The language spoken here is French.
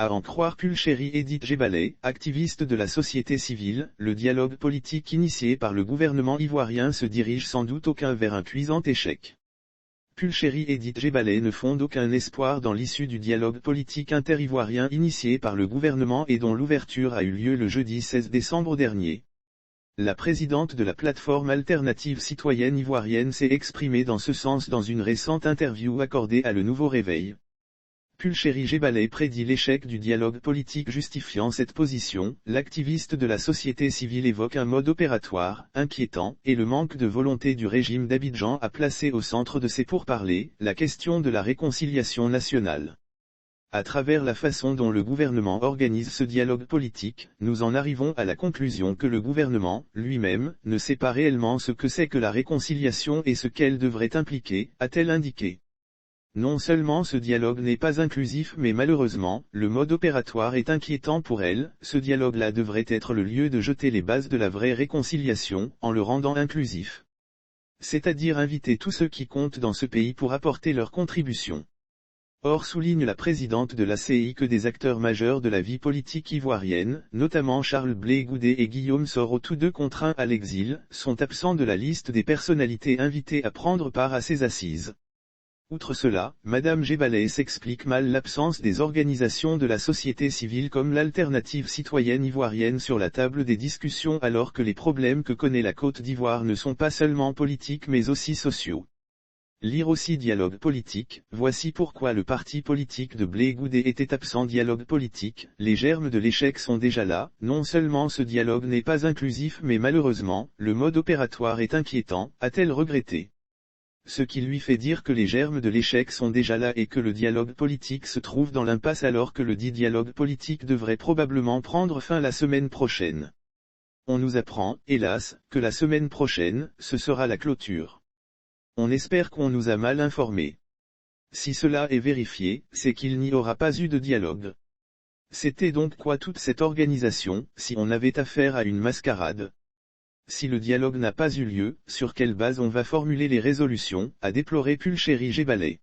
À en croire Pulchérie Edith Geballet, activiste de la société civile, le dialogue politique initié par le gouvernement ivoirien se dirige sans doute vers un cuisant échec. Pulchérie Edith Geballet ne fonde aucun espoir dans l'issue du dialogue politique inter-ivoirien initié par le gouvernement et dont l'ouverture a eu lieu le jeudi 16 décembre dernier. La présidente de la plateforme alternative citoyenne ivoirienne s'est exprimée dans ce sens dans une récente interview accordée à Le Nouveau Réveil. Pulchérie Geballet prédit l'échec du dialogue politique. Justifiant cette position, l'activiste de la société civile évoque un mode opératoire inquiétant et le manque de volonté du régime d'Abidjan à placer au centre de ses pourparlers la question de la réconciliation nationale. À travers la façon dont le gouvernement organise ce dialogue politique, nous en arrivons à la conclusion que le gouvernement, lui-même, ne sait pas réellement ce que c'est que la réconciliation et ce qu'elle devrait impliquer, a-t-elle indiqué. Non seulement ce dialogue n'est pas inclusif mais malheureusement, le mode opératoire est inquiétant pour elle. Ce dialogue-là devrait être le lieu de jeter les bases de la vraie réconciliation, en le rendant inclusif. C'est-à-dire inviter tous ceux qui comptent dans ce pays pour apporter leur contribution. Or souligne la présidente de la CI que des acteurs majeurs de la vie politique ivoirienne, notamment Charles Blé Goudé et Guillaume Soro, tous deux contraints à l'exil, sont absents de la liste des personnalités invitées à prendre part à ces assises. Outre cela, Madame Geballet s'explique mal l'absence des organisations de la société civile comme l'alternative citoyenne ivoirienne sur la table des discussions alors que les problèmes que connaît la Côte d'Ivoire ne sont pas seulement politiques mais aussi sociaux. Lire aussi dialogue politique, voici pourquoi le parti politique de Blé Goudé était absent. Dialogue politique, les germes de l'échec sont déjà là, non seulement ce dialogue n'est pas inclusif mais malheureusement, le mode opératoire est inquiétant, a-t-elle regretté. Ce qui lui fait dire que les germes de l'échec sont déjà là et que le dialogue politique se trouve dans l'impasse alors que le dit dialogue politique devrait probablement prendre fin la semaine prochaine. On nous apprend, hélas, que la semaine prochaine, ce sera la clôture. On espère qu'on nous a mal informés. Si cela est vérifié, c'est qu'il n'y aura pas eu de dialogue. C'était donc quoi toute cette organisation, si on avait affaire à une mascarade? Si le dialogue n'a pas eu lieu, sur quelle base on va formuler les résolutions, a déploré Pulchérie Geballet.